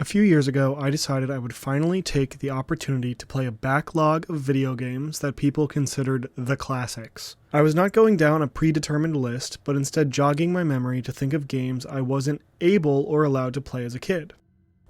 A few years ago, I decided I would finally take the opportunity to play a backlog of video games that people considered the classics. I was not going down a predetermined list, but instead jogging my memory to think of games I wasn't able or allowed to play as a kid,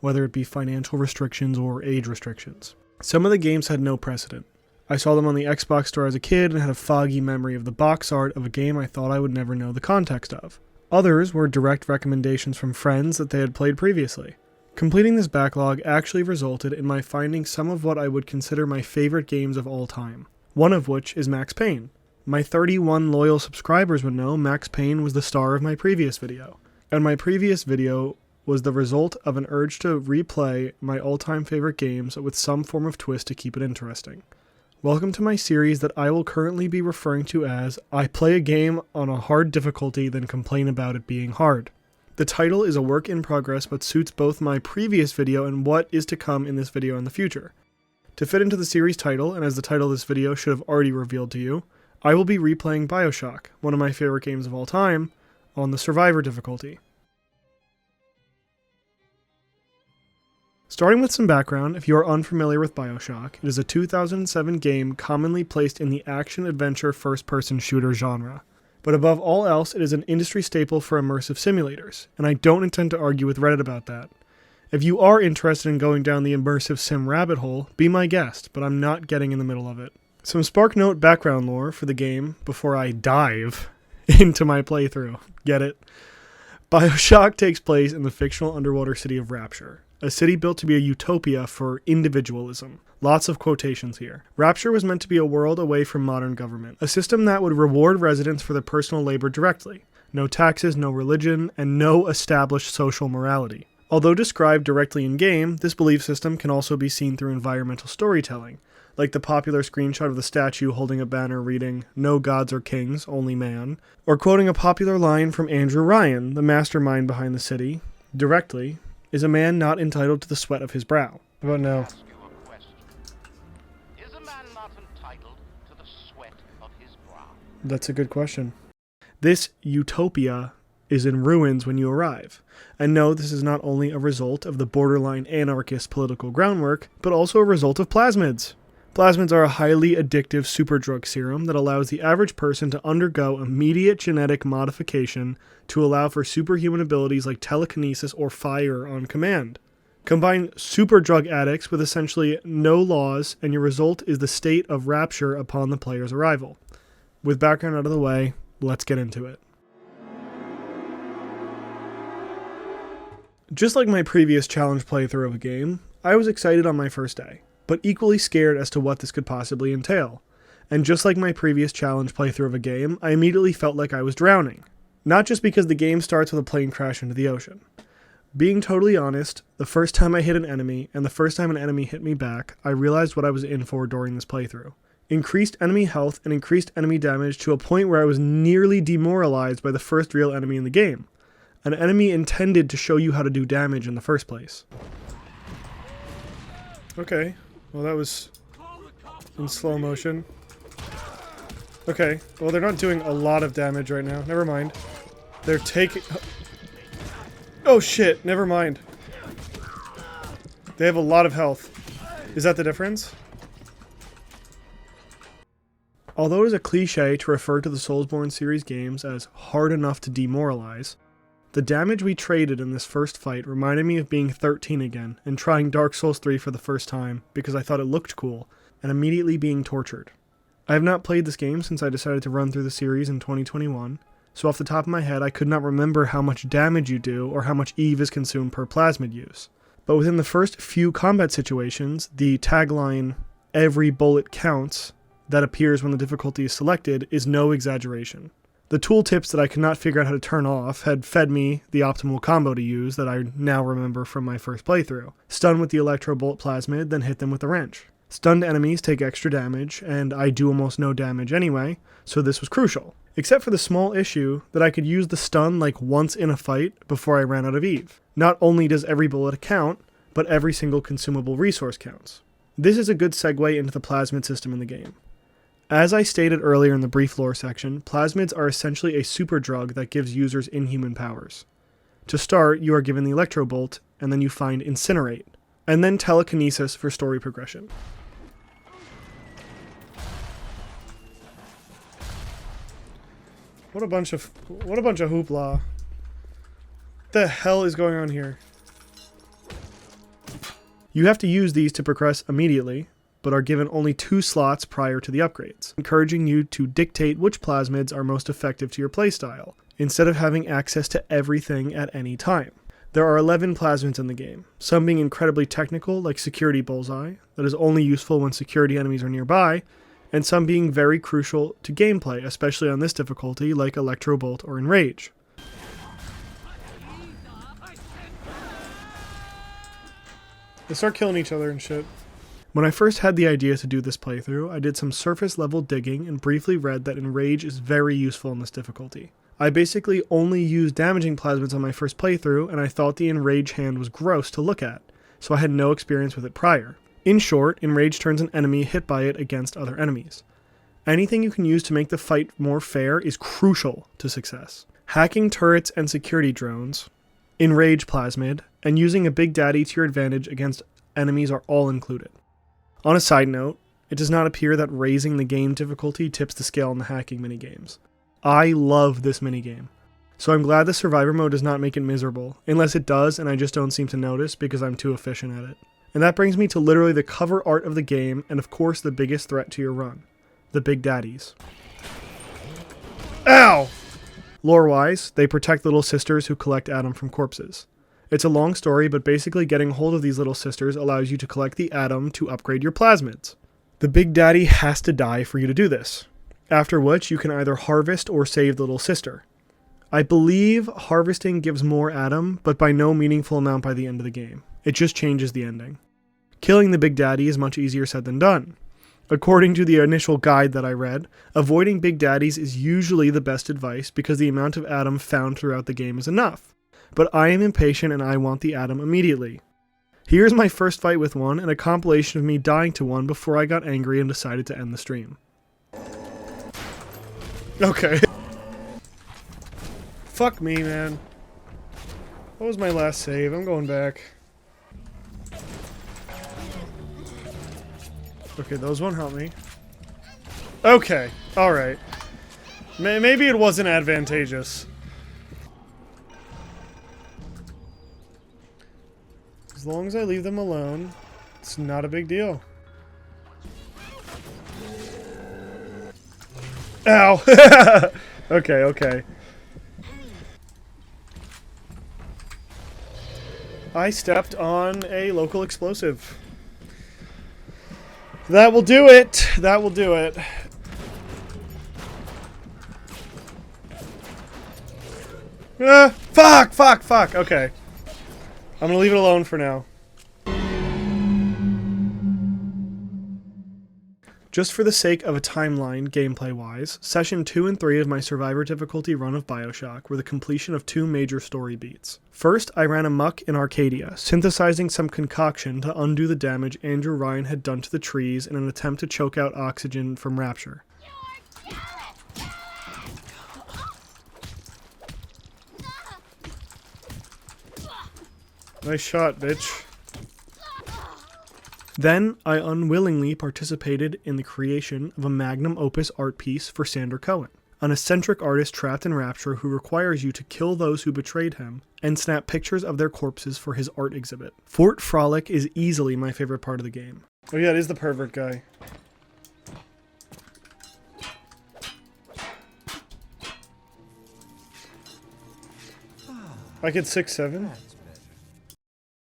whether it be financial restrictions or age restrictions. Some of the games had no precedent. I saw them on the Xbox store as a kid and had a foggy memory of the box art of a game I thought I would never know the context of. Others were direct recommendations from friends that they had played previously. Completing this backlog actually resulted in my finding some of what I would consider my favorite games of all time, one of which is Max Payne. My 31 loyal subscribers would know Max Payne was the star of my previous video, and my previous video was the result of an urge to replay my all-time favorite games with some form of twist to keep it interesting. Welcome to my series that I will currently be referring to as I play a game on a hard difficulty then complain about it being hard. The title is a work in progress but suits both my previous video and what is to come in this video in the future. To fit into the series title, and as the title of this video should have already revealed to you, I will be replaying Bioshock, one of my favorite games of all time, on the Survivor difficulty. Starting with some background, if you are unfamiliar with Bioshock, it is a 2007 game commonly placed in the action-adventure first-person shooter genre. But above all else, it is an industry staple for immersive simulators, and I don't intend to argue with Reddit about that. If you are interested in going down the immersive sim rabbit hole, be my guest, but I'm not getting in the middle of it. Some SparkNote background lore for the game before I dive into my playthrough. Get it? Bioshock takes place in the fictional underwater city of Rapture, a city built to be a utopia for individualism. Lots of quotations here. Rapture was meant to be a world away from modern government, a system that would reward residents for their personal labor directly. No taxes, no religion, and no established social morality. Although described directly in-game, this belief system can also be seen through environmental storytelling, like the popular screenshot of the statue holding a banner reading, "No gods or kings, only man," or quoting a popular line from Andrew Ryan, the mastermind behind the city, directly, "Is a man not entitled to the sweat of his brow?" How about now? That's a good question. This utopia is in ruins when you arrive. And no, this is not only a result of the borderline anarchist political groundwork, but also a result of plasmids. Plasmids are a highly addictive superdrug serum that allows the average person to undergo immediate genetic modification to allow for superhuman abilities like telekinesis or fire on command. Combine superdrug addicts with essentially no laws, and your result is the state of rapture upon the player's arrival. With background out of the way, let's get into it. Just like my previous challenge playthrough of a game, I was excited on my first day, but equally scared as to what this could possibly entail. And just like my previous challenge playthrough of a game, I immediately felt like I was drowning. Not just because the game starts with a plane crash into the ocean. Being totally honest, the first time I hit an enemy, and the first time an enemy hit me back, I realized what I was in for during this playthrough. Increased enemy health and increased enemy damage to a point where I was nearly demoralized by the first real enemy in the game. An enemy intended to show you how to do damage in the first place. Okay, well that was in slow motion. Okay, well they're not doing a lot of damage right now, never mind. They're taking... Oh shit, never mind. They have a lot of health. Is that the difference? Although it is a cliche to refer to the Soulsborne series games as hard enough to demoralize, the damage we traded in this first fight reminded me of being 13 again and trying Dark Souls 3 for the first time because I thought it looked cool, and immediately being tortured. I have not played this game since I decided to run through the series in 2021, so off the top of my head I could not remember how much damage you do or how much Eve is consumed per plasmid use. But within the first few combat situations, the tagline, "Every bullet counts," that appears when the difficulty is selected is no exaggeration. The tooltips that I could not figure out how to turn off had fed me the optimal combo to use that I now remember from my first playthrough. Stun with the electro bolt plasmid, then hit them with a wrench. Stunned enemies take extra damage, and I do almost no damage anyway, so this was crucial. Except for the small issue that I could use the stun like once in a fight before I ran out of Eve. Not only does every bullet count, but every single consumable resource counts. This is a good segue into the plasmid system in the game. As I stated earlier in the brief lore section, plasmids are essentially a superdrug that gives users inhuman powers. To start, you are given the Electro Bolt, and then you find Incinerate, and then Telekinesis for story progression. What a bunch of hoopla. What the hell is going on here? You have to use these to progress immediately, but are given only 2 slots prior to the upgrades, encouraging you to dictate which plasmids are most effective to your playstyle, instead of having access to everything at any time. There are 11 plasmids in the game, some being incredibly technical, like Security Bullseye, that is only useful when security enemies are nearby, and some being very crucial to gameplay, especially on this difficulty, like Electro Bolt or Enrage. They start killing each other and shit. When I first had the idea to do this playthrough, I did some surface level digging and briefly read that Enrage is very useful in this difficulty. I basically only used damaging plasmids on my first playthrough, and I thought the Enrage hand was gross to look at, so I had no experience with it prior. In short, Enrage turns an enemy hit by it against other enemies. Anything you can use to make the fight more fair is crucial to success. Hacking turrets and security drones, Enrage plasmid, and using a Big Daddy to your advantage against enemies are all included. On a side note, it does not appear that raising the game difficulty tips the scale in the hacking minigames. I love this minigame, so I'm glad the survivor mode does not make it miserable, unless it does and I just don't seem to notice because I'm too efficient at it. And that brings me to literally the cover art of the game, and of course the biggest threat to your run. The Big Daddies. Ow! Lore-wise, they protect little sisters who collect Atom from corpses. It's a long story, but basically getting hold of these little sisters allows you to collect the Atom to upgrade your plasmids. The Big Daddy has to die for you to do this, after which you can either harvest or save the little sister. I believe harvesting gives more Atom, but by no meaningful amount by the end of the game. It just changes the ending. Killing the Big Daddy is much easier said than done. According to the initial guide that I read, avoiding Big Daddies is usually the best advice because the amount of Atom found throughout the game is enough. But I am impatient and I want the Atom immediately. Here's my first fight with one and a compilation of me dying to one before I got angry and decided to end the stream. Okay. Fuck me, man. What was my last save? I'm going back. Okay, those won't help me. Okay, alright. Maybe it wasn't advantageous. As long as I leave them alone, it's not a big deal. Ow! Okay, okay. I stepped on a local explosive. That will do it! That will do it. Fuck! Fuck! Fuck! Okay. I'm gonna leave it alone for now. Just for the sake of a timeline, gameplay-wise, Session 2 and 3 of my Survivor difficulty run of Bioshock were the completion of 2 major story beats. First, I ran amok in Arcadia, synthesizing some concoction to undo the damage Andrew Ryan had done to the trees in an attempt to choke out oxygen from Rapture. Nice shot, bitch. Then, I unwillingly participated in the creation of a magnum opus art piece for Sander Cohen, an eccentric artist trapped in Rapture who requires you to kill those who betrayed him and snap pictures of their corpses for his art exhibit. Fort Frolic is easily my favorite part of the game. Oh yeah, it is the pervert guy. I get 6-7.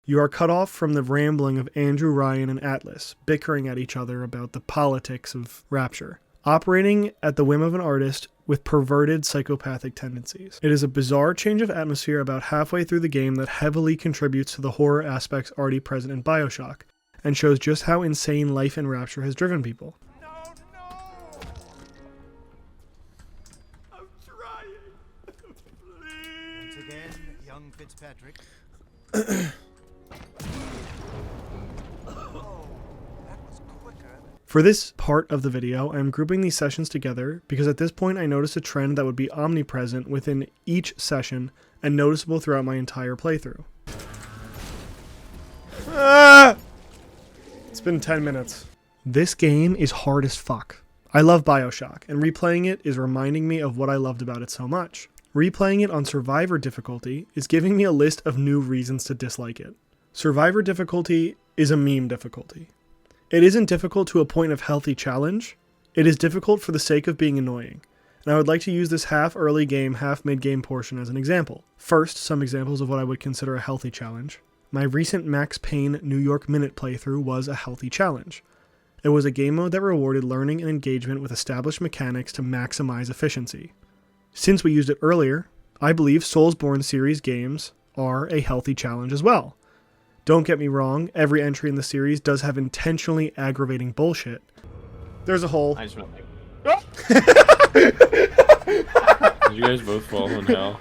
You are cut off from the rambling of Andrew Ryan and Atlas, bickering at each other about the politics of Rapture, operating at the whim of an artist with perverted psychopathic tendencies. It is a bizarre change of atmosphere about halfway through the game that heavily contributes to the horror aspects already present in Bioshock, and shows just how insane life in Rapture has driven people. No, no! I'm trying! Please! Once again, young Fitzpatrick. For this part of the video, I am grouping these sessions together because at this point I noticed a trend that would be omnipresent within each session and noticeable throughout my entire playthrough. It's been 10 minutes. This game is hard as fuck. I love Bioshock, and replaying it is reminding me of what I loved about it so much. Replaying it on Survivor difficulty is giving me a list of new reasons to dislike it. Survivor difficulty is a meme difficulty. It isn't difficult to a point of healthy challenge, it is difficult for the sake of being annoying. And I would like to use this half early game, half mid game portion as an example. First, some examples of what I would consider a healthy challenge. My recent Max Payne New York Minute playthrough was a healthy challenge. It was a game mode that rewarded learning and engagement with established mechanics to maximize efficiency. Since we used it earlier, I believe Soulsborne series games are a healthy challenge as well. Don't get me wrong, every entry in the series does have intentionally aggravating bullshit. There's a hole. I just went like... Did you guys both fall in hell?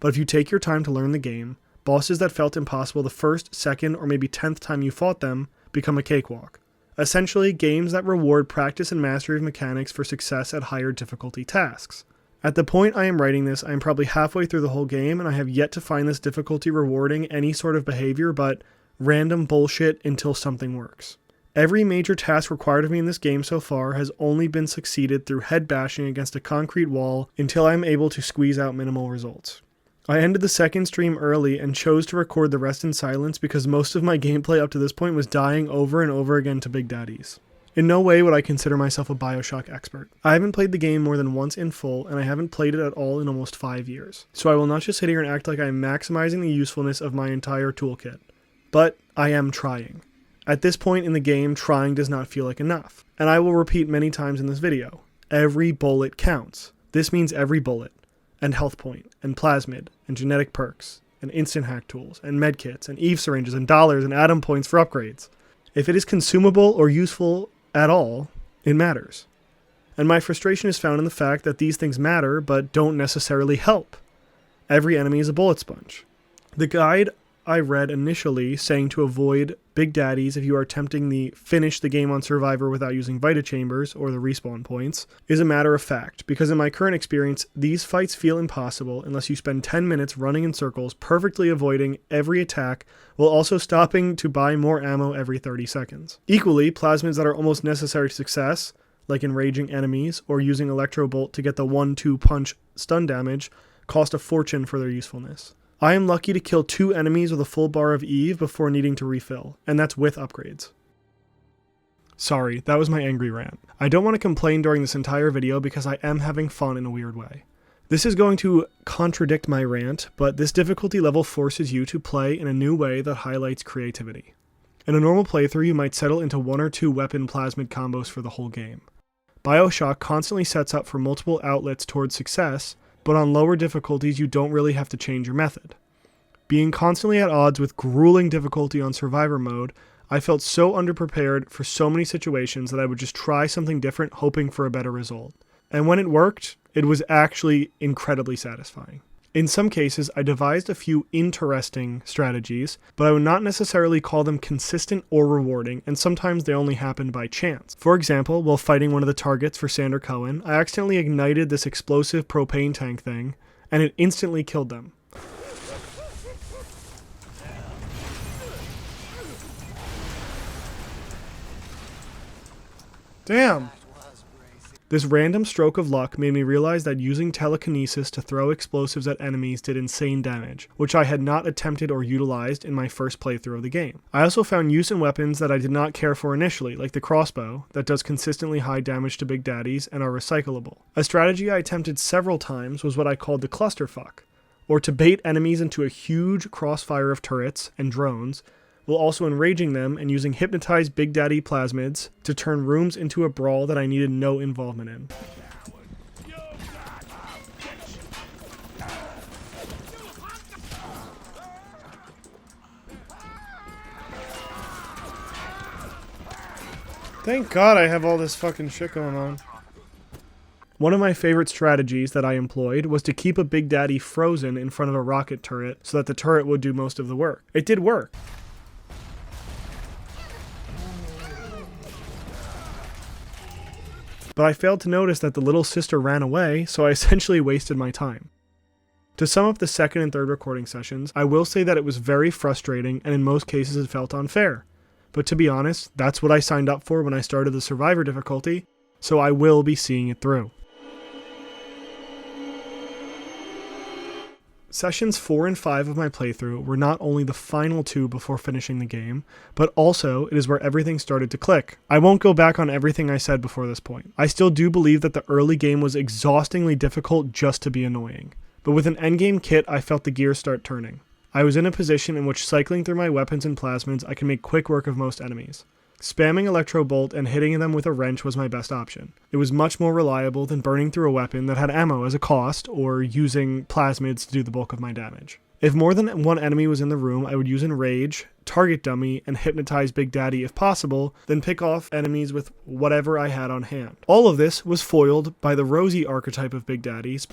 But if you take your time to learn the game, bosses that felt impossible the first, second, or maybe 10th time you fought them become a cakewalk. Essentially, games that reward practice and mastery of mechanics for success at higher difficulty tasks. At the point I am writing this, I am probably halfway through the whole game, and I have yet to find this difficulty rewarding any sort of behavior but random bullshit until something works. Every major task required of me in this game so far has only been succeeded through head bashing against a concrete wall until I am able to squeeze out minimal results. I ended the second stream early and chose to record the rest in silence because most of my gameplay up to this point was dying over and over again to Big Daddies. In no way would I consider myself a Bioshock expert. I haven't played the game more than once in full, and I haven't played it at all in almost 5 years. So I will not just sit here and act like I am maximizing the usefulness of my entire toolkit. But I am trying. At this point in the game, trying does not feel like enough. And I will repeat many times in this video. Every bullet counts. This means every bullet. And health point, and plasmid, and genetic perks, and instant hack tools, and medkits, and Eve syringes, and dollars, and atom points for upgrades. If it is consumable or useful at all, it matters. And my frustration is found in the fact that these things matter, but don't necessarily help. Every enemy is a bullet sponge. The guide I read initially saying to avoid Big Daddies if you are attempting the finish the game on Survivor without using Vita Chambers or the respawn points is a matter of fact, because in my current experience, these fights feel impossible unless you spend 10 minutes running in circles, perfectly avoiding every attack, while also stopping to buy more ammo every 30 seconds. Equally, plasmids that are almost necessary to success, like enraging enemies or using Electro Bolt to get the 1-2 punch stun damage, cost a fortune for their usefulness. I am lucky to kill 2 enemies with a full bar of Eve before needing to refill, and that's with upgrades. Sorry, that was my angry rant. I don't want to complain during this entire video because I am having fun in a weird way. This is going to contradict my rant, but this difficulty level forces you to play in a new way that highlights creativity. In a normal playthrough, you might settle into 1 or 2 weapon plasmid combos for the whole game. Bioshock constantly sets up for multiple outlets towards success, but on lower difficulties you don't really have to change your method. Being constantly at odds with grueling difficulty on Survivor mode, I felt so underprepared for so many situations that I would just try something different hoping for a better result. And when it worked, it was actually incredibly satisfying. In some cases, I devised a few interesting strategies, but I would not necessarily call them consistent or rewarding, and sometimes they only happened by chance. For example, while fighting one of the targets for Sander Cohen, I accidentally ignited this explosive propane tank thing, and it instantly killed them. Damn! This random stroke of luck made me realize that using telekinesis to throw explosives at enemies did insane damage, which I had not attempted or utilized in my first playthrough of the game. I also found use in weapons that I did not care for initially, like the crossbow, that does consistently high damage to Big Daddies and are recyclable. A strategy I attempted several times was what I called the clusterfuck, or to bait enemies into a huge crossfire of turrets and drones, while also enraging them and using hypnotized Big Daddy plasmids to turn rooms into a brawl that I needed no involvement in. Thank God I have all this fucking shit going on. One of my favorite strategies that I employed was to keep a Big Daddy frozen in front of a rocket turret so that the turret would do most of the work. It did work. but I failed to notice that the little sister ran away, so I essentially wasted my time. To sum up the second and third recording sessions, I will say that it was very frustrating and in most cases it felt unfair. But to be honest, that's what I signed up for when I started the Survivor difficulty, so I will be seeing it through. Sessions 4 and 5 of my playthrough were not only the final two before finishing the game, but also it is where everything started to click. I won't go back on everything I said before this point. I still do believe that the early game was exhaustingly difficult just to be annoying. But with an endgame kit, I felt the gears start turning. I was in a position in which cycling through my weapons and plasmids, I can make quick work of most enemies. Spamming Electro Bolt and hitting them with a wrench was my best option. It was much more reliable than burning through a weapon that had ammo as a cost, or using plasmids to do the bulk of my damage. If more than one enemy was in the room, I would use Enrage, Target Dummy, and Hypnotize Big Daddy if possible, then pick off enemies with whatever I had on hand. All of this was foiled by the Rosie archetype of Big Daddies.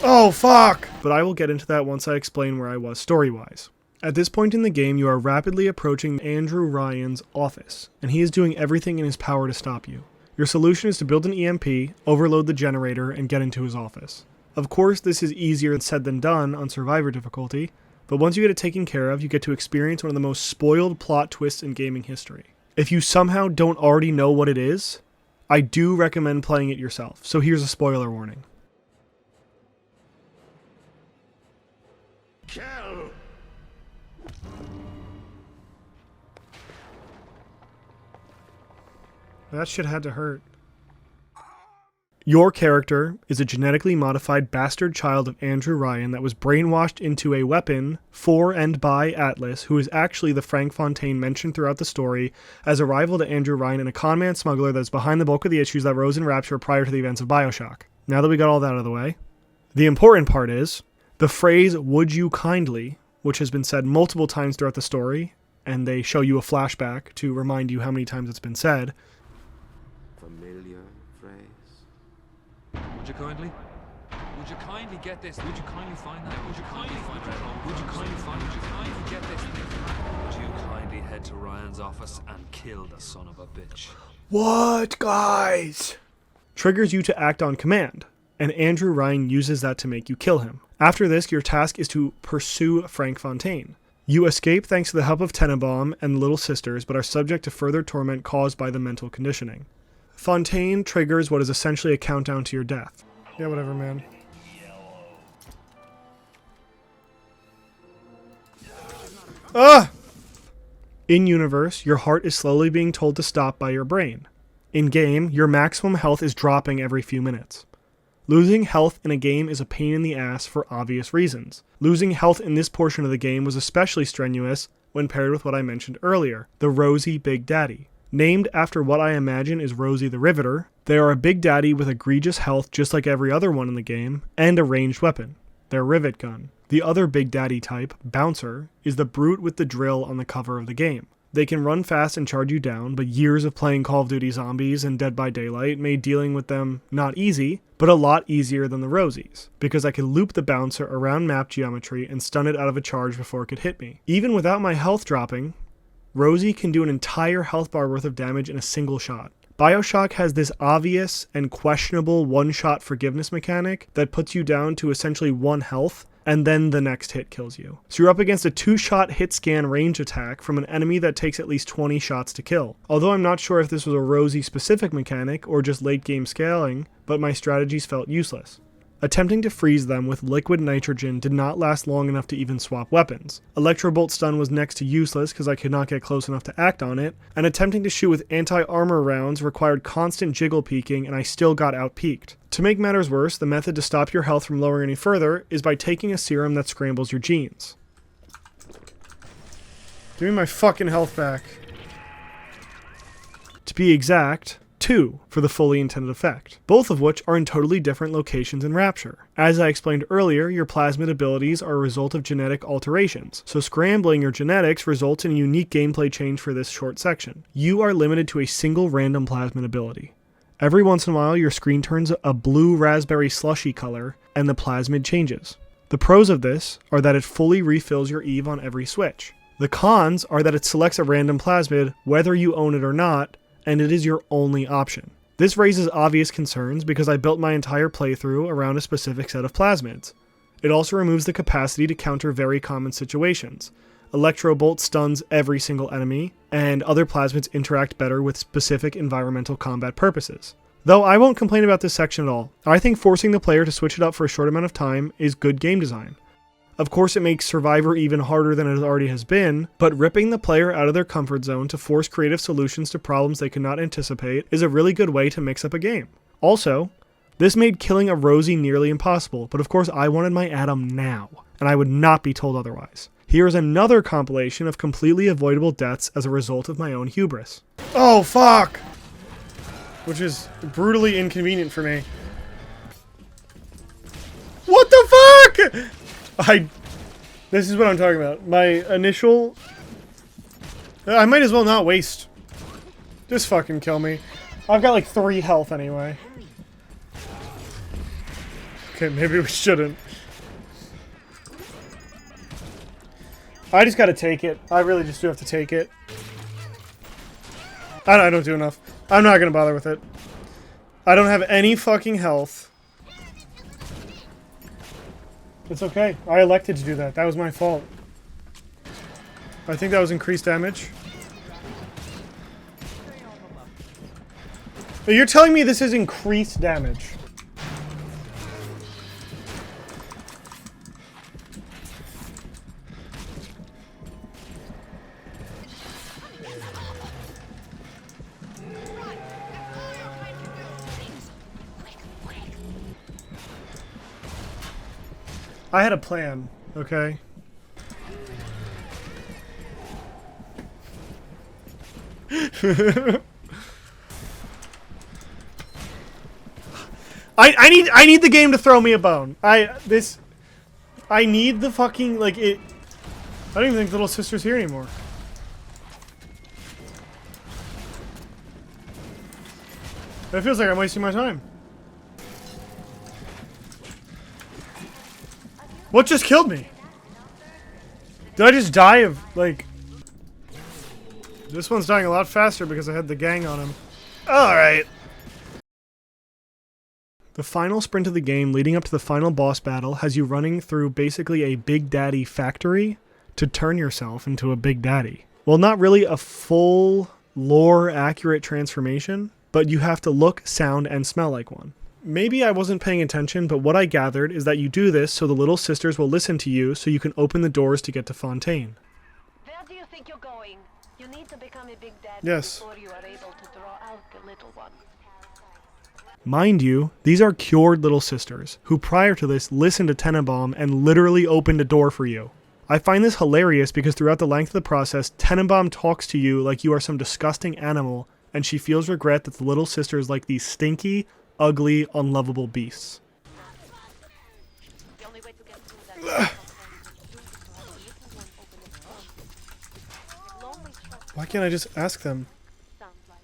Oh, fuck! But I will get into that once I explain where I was story-wise. At this point in the game, you are rapidly approaching Andrew Ryan's office, and he is doing everything in his power to stop you. Your solution is to build an EMP, overload the generator, and get into his office. Of course, this is easier said than done on Survivor difficulty, but once you get it taken care of, you get to experience one of the most spoiled plot twists in gaming history. If you somehow don't already know what it is, I do recommend playing it yourself, so here's a spoiler warning. Kill! That shit had to hurt. Your character is a genetically modified bastard child of Andrew Ryan that was brainwashed into a weapon for and by Atlas, who is actually the Frank Fontaine mentioned throughout the story as a rival to Andrew Ryan and a conman smuggler that's behind the bulk of the issues that rose in Rapture prior to the events of Bioshock. Now that we got all that out of the way, the important part is the phrase, "would you kindly," which has been said multiple times throughout the story, and they show you a flashback to remind you how many times it's been said. Familiar phrase. Would you kindly? Would you kindly get this? Would you kindly find that? Would you kindly find that? Would you kindly find? Would you kindly get this? Would you kindly head to Ryan's office and kill the son of a bitch? What, guys? Triggers you to act on command, and Andrew Ryan uses that to make you kill him. After this, your task is to pursue Frank Fontaine. You escape thanks to the help of Tenenbaum and the Little Sisters, but are subject to further torment caused by the mental conditioning. Fontaine triggers what is essentially a countdown to your death. Yeah, whatever, man. Ah! In-universe, your heart is slowly being told to stop by your brain. In-game, your maximum health is dropping every few minutes. Losing health in a game is a pain in the ass for obvious reasons. Losing health in this portion of the game was especially strenuous when paired with what I mentioned earlier, the Rosie Big Daddy. Named after what I imagine is Rosie the Riveter, they are a Big Daddy with egregious health just like every other one in the game, and a ranged weapon, their Rivet Gun. The other Big Daddy type, Bouncer, is the brute with the drill on the cover of the game. They can run fast and charge you down, but years of playing Call of Duty Zombies and Dead by Daylight made dealing with them not easy, but a lot easier than the Rosies, because I could loop the Bouncer around map geometry and stun it out of a charge before it could hit me. Even without my health dropping, Rosie can do an entire health bar worth of damage in a single shot. Bioshock has this obvious and questionable one-shot forgiveness mechanic that puts you down to essentially 1 health, and then the next hit kills you. So you're up against a 2-shot hit scan range attack from an enemy that takes at least 20 shots to kill. Although I'm not sure if this was a Rosie specific mechanic or just late game scaling, but my strategies felt useless. Attempting to freeze them with liquid nitrogen did not last long enough to even swap weapons. Electrobolt stun was next to useless because I could not get close enough to act on it, and attempting to shoot with anti-armor rounds required constant jiggle peeking and I still got out-peeked. To make matters worse, the method to stop your health from lowering any further is by taking a serum that scrambles your genes. Give me my fucking health back. To be exact, 2 for the fully intended effect, both of which are in totally different locations in Rapture. As I explained earlier, your plasmid abilities are a result of genetic alterations, so scrambling your genetics results in a unique gameplay change for this short section. You are limited to a single random plasmid ability. Every once in a while, your screen turns a blue raspberry slushy color, and the plasmid changes. The pros of this are that it fully refills your Eve on every switch. The cons are that it selects a random plasmid whether you own it or not, and it is your only option. This raises obvious concerns because I built my entire playthrough around a specific set of plasmids. It also removes the capacity to counter very common situations. Electro Bolt stuns every single enemy, and other plasmids interact better with specific environmental combat purposes. Though I won't complain about this section at all. I think forcing the player to switch it up for a short amount of time is good game design. Of course, it makes Survivor even harder than it already has been, but ripping the player out of their comfort zone to force creative solutions to problems they could not anticipate is a really good way to mix up a game. Also, this made killing a Rosie nearly impossible, but of course I wanted my Adam now, and I would not be told otherwise. Here is another compilation of completely avoidable deaths as a result of my own hubris. Oh fuck! Which is brutally inconvenient for me. What the fuck?! This is what I'm talking about. My initial... I might as well not waste. Just fucking kill me. I've got like 3 health anyway. Okay, maybe we shouldn't. I just gotta take it. I really just do have to take it. I don't do enough. I'm not gonna bother with it. I don't have any fucking health. It's okay. I elected to do that. That was my fault. I think that was increased damage. But you're telling me this is increased damage? I had a plan, okay? I need the game to throw me a bone. I need the fucking, like, it... I don't even think Little Sister's here anymore. It feels like I'm wasting my time. What just killed me? Did I just die of, like... This one's dying a lot faster because I had the gang on him. Alright. The final sprint of the game leading up to the final boss battle has you running through basically a Big Daddy factory to turn yourself into a Big Daddy. Well, not really a full lore-accurate transformation, but you have to look, sound, and smell like one. Maybe I wasn't paying attention, but what I gathered is that you do this so the Little Sisters will listen to you so you can open the doors to get to Fontaine. Where do you think you're going? You need to become a Big Daddy Yes. before you are able to draw out the little one. Mind you, these are cured Little Sisters, who prior to this listened to Tenenbaum and literally opened a door for you. I find this hilarious because throughout the length of the process, Tenenbaum talks to you like you are some disgusting animal, and she feels regret that the Little Sisters like these stinky, ugly, unlovable beasts. The only way to get through that Why can't I just ask them? sound like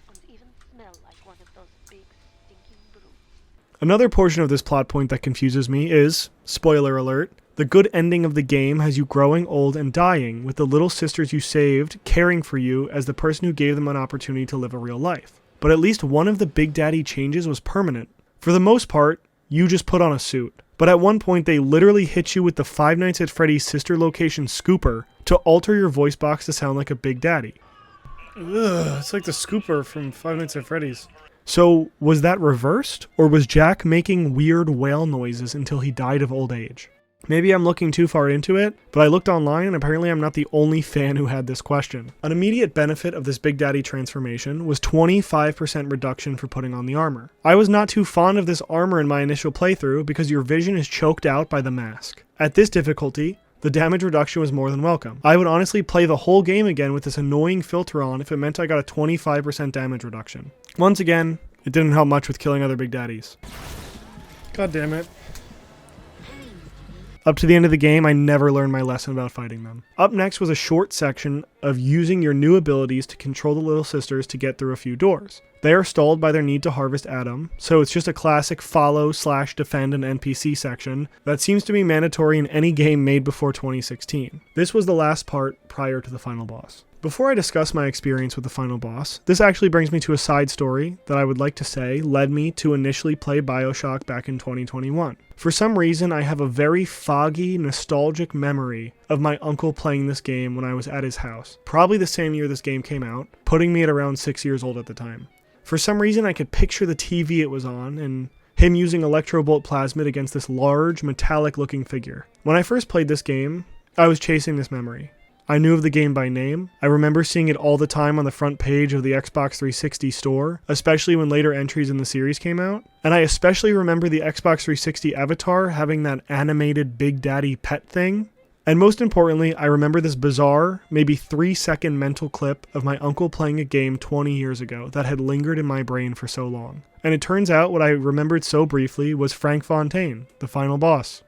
and even smell like one of those big stinking brutes. Another portion of this plot point that confuses me is, spoiler alert, the good ending of the game has you growing old and dying, with the Little Sisters you saved caring for you as the person who gave them an opportunity to live a real life. But at least one of the Big Daddy changes was permanent. For the most part, you just put on a suit. But at one point they literally hit you with the Five Nights at Freddy's sister location scooper to alter your voice box to sound like a Big Daddy. Ugh, it's like the scooper from Five Nights at Freddy's. So, was that reversed? Or was Jack making weird whale noises until he died of old age? Maybe I'm looking too far into it, but I looked online and apparently I'm not the only fan who had this question. An immediate benefit of this Big Daddy transformation was 25% reduction for putting on the armor. I was not too fond of this armor in my initial playthrough because your vision is choked out by the mask. At this difficulty, the damage reduction was more than welcome. I would honestly play the whole game again with this annoying filter on if it meant I got a 25% damage reduction. Once again, it didn't help much with killing other Big Daddies. God damn it. Up to the end of the game, I never learned my lesson about fighting them. Up next was a short section of using your new abilities to control the Little Sisters to get through a few doors. They are stalled by their need to harvest Adam, so it's just a classic follow/defend an NPC section that seems to be mandatory in any game made before 2016. This was the last part prior to the final boss. Before I discuss my experience with the final boss, this actually brings me to a side story that I would like to say led me to initially play Bioshock back in 2021. For some reason, I have a very foggy, nostalgic memory of my uncle playing this game when I was at his house, probably the same year this game came out, putting me at around 6 years old at the time. For some reason, I could picture the TV it was on, and him using electrobolt plasmid against this large, metallic-looking figure. When I first played this game, I was chasing this memory. I knew of the game by name. I remember seeing it all the time on the front page of the Xbox 360 store, especially when later entries in the series came out. And I especially remember the Xbox 360 avatar having that animated Big Daddy pet thing. And most importantly, I remember this bizarre, maybe 3-second mental clip of my uncle playing a game 20 years ago that had lingered in my brain for so long. And it turns out what I remembered so briefly was Frank Fontaine, the final boss.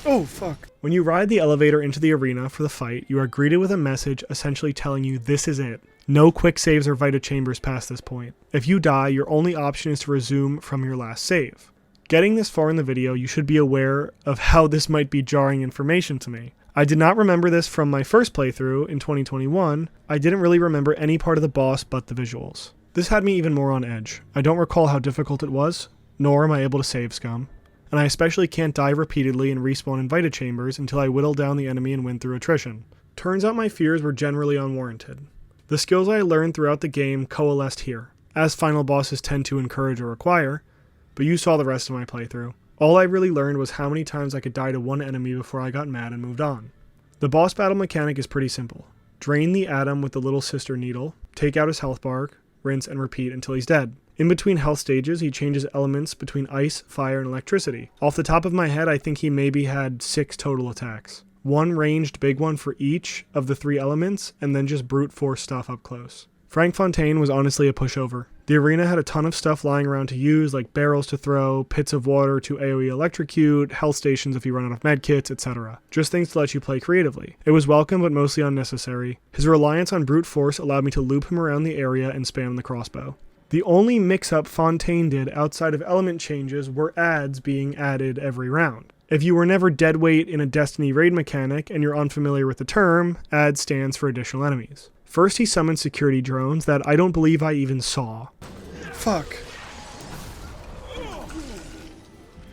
Oh, fuck. When you ride the elevator into the arena for the fight, you are greeted with a message essentially telling you this is it. No quick saves or Vita chambers past this point. If you die, your only option is to resume from your last save. Getting this far in the video, you should be aware of how this might be jarring information to me. I did not remember this from my first playthrough in 2021. I didn't really remember any part of the boss but the visuals. This had me even more on edge. I don't recall how difficult it was, nor am I able to save scum. And I especially can't die repeatedly and respawn in Vita chambers until I whittle down the enemy and win through attrition. Turns out my fears were generally unwarranted. The skills I learned throughout the game coalesced here, as final bosses tend to encourage or require, but you saw the rest of my playthrough. All I really learned was how many times I could die to one enemy before I got mad and moved on. The boss battle mechanic is pretty simple. Drain the Atom with the Little Sister Needle, take out his health bar, rinse and repeat until he's dead. In between health stages, he changes elements between ice, fire, and electricity. Off the top of my head, I think he maybe had 6 total attacks. One ranged big one for each of the 3 elements, and then just brute force stuff up close. Frank Fontaine was honestly a pushover. The arena had a ton of stuff lying around to use, like barrels to throw, pits of water to AoE electrocute, health stations if you run out of medkits, etc. Just things to let you play creatively. It was welcome but mostly unnecessary. His reliance on brute force allowed me to loop him around the area and spam the crossbow. The only mix-up Fontaine did outside of element changes were ads being added every round. If you were never deadweight in a Destiny raid mechanic and you're unfamiliar with the term, add stands for additional enemies. First he summoned security drones that I don't believe I even saw. Fuck.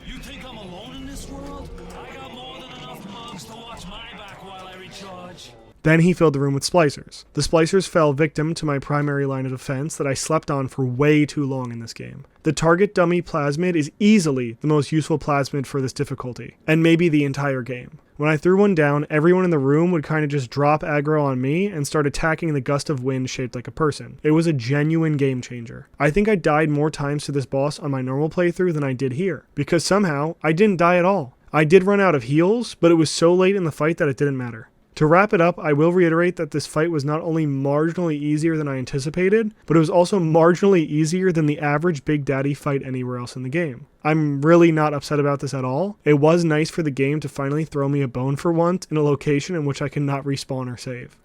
You think I'm alone in this world? I got more than enough mugs to watch my back while I recharge. Then he filled the room with splicers. The splicers fell victim to my primary line of defense that I slept on for way too long in this game. The target dummy plasmid is easily the most useful plasmid for this difficulty, and maybe the entire game. When I threw one down, everyone in the room would kind of just drop aggro on me and start attacking the gust of wind shaped like a person. It was a genuine game changer. I think I died more times to this boss on my normal playthrough than I did here, because somehow I didn't die at all. I did run out of heals, but it was so late in the fight that it didn't matter. To wrap it up, I will reiterate that this fight was not only marginally easier than I anticipated, but it was also marginally easier than the average Big Daddy fight anywhere else in the game. I'm really not upset about this at all. It was nice for the game to finally throw me a bone for once in a location in which I cannot respawn or save.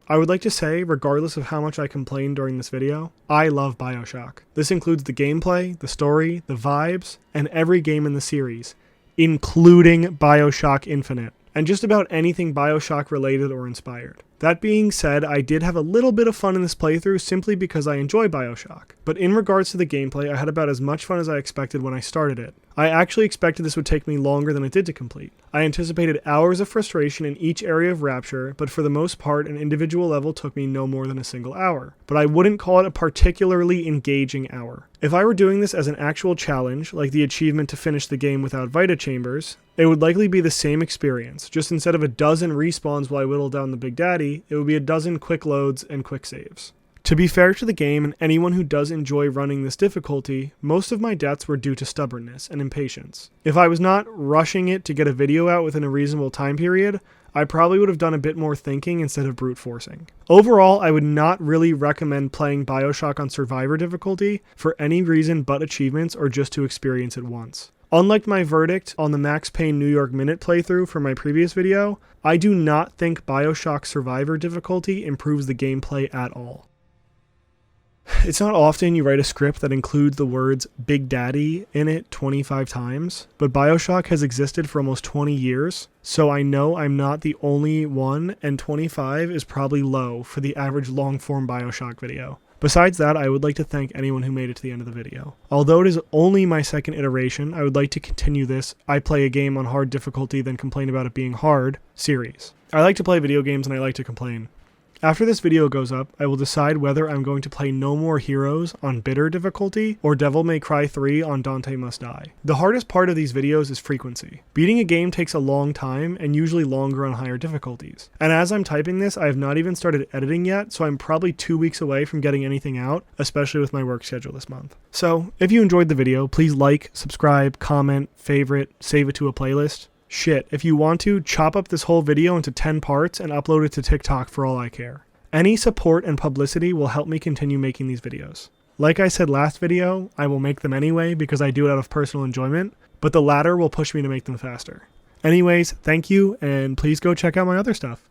I would like to say, regardless of how much I complained during this video, I love Bioshock. This includes the gameplay, the story, the vibes, and every game in the series, including Bioshock Infinite, and just about anything Bioshock related or inspired. That being said, I did have a little bit of fun in this playthrough simply because I enjoy Bioshock. But in regards to the gameplay, I had about as much fun as I expected when I started it. I actually expected this would take me longer than it did to complete. I anticipated hours of frustration in each area of Rapture, but for the most part, an individual level took me no more than a single hour. But I wouldn't call it a particularly engaging hour. If I were doing this as an actual challenge, like the achievement to finish the game without Vita chambers, it would likely be the same experience, just instead of a dozen respawns while I whittle down the Big Daddy, it would be a dozen quick loads and quick saves. To be fair to the game and anyone who does enjoy running this difficulty, most of my deaths were due to stubbornness and impatience. If I was not rushing it to get a video out within a reasonable time period, I probably would have done a bit more thinking instead of brute forcing. Overall, I would not really recommend playing Bioshock on Survivor difficulty for any reason but achievements or just to experience it once. Unlike my verdict on the Max Payne New York Minute playthrough from my previous video, I do not think Bioshock Survivor difficulty improves the gameplay at all. It's not often you write a script that includes the words Big Daddy in it 25 times, but Bioshock has existed for almost 20 years, so I know I'm not the only one, and 25 is probably low for the average long-form Bioshock video. Besides that, I would like to thank anyone who made it to the end of the video. Although it is only my second iteration, I would like to continue this I play a game on hard difficulty then complain about it being hard series. I like to play video games and I like to complain. After this video goes up, I will decide whether I'm going to play No More Heroes on bitter difficulty or Devil May Cry 3 on Dante Must Die. The hardest part of these videos is frequency. Beating a game takes a long time and usually longer on higher difficulties. And as I'm typing this, I have not even started editing yet, so I'm probably 2 weeks away from getting anything out, especially with my work schedule this month. So, if you enjoyed the video, please like, subscribe, comment, favorite, save it to a playlist. Shit, if you want to, chop up this whole video into 10 parts and upload it to TikTok for all I care. Any support and publicity will help me continue making these videos. Like I said last video, I will make them anyway because I do it out of personal enjoyment, but the latter will push me to make them faster. Anyways, thank you, and please go check out my other stuff.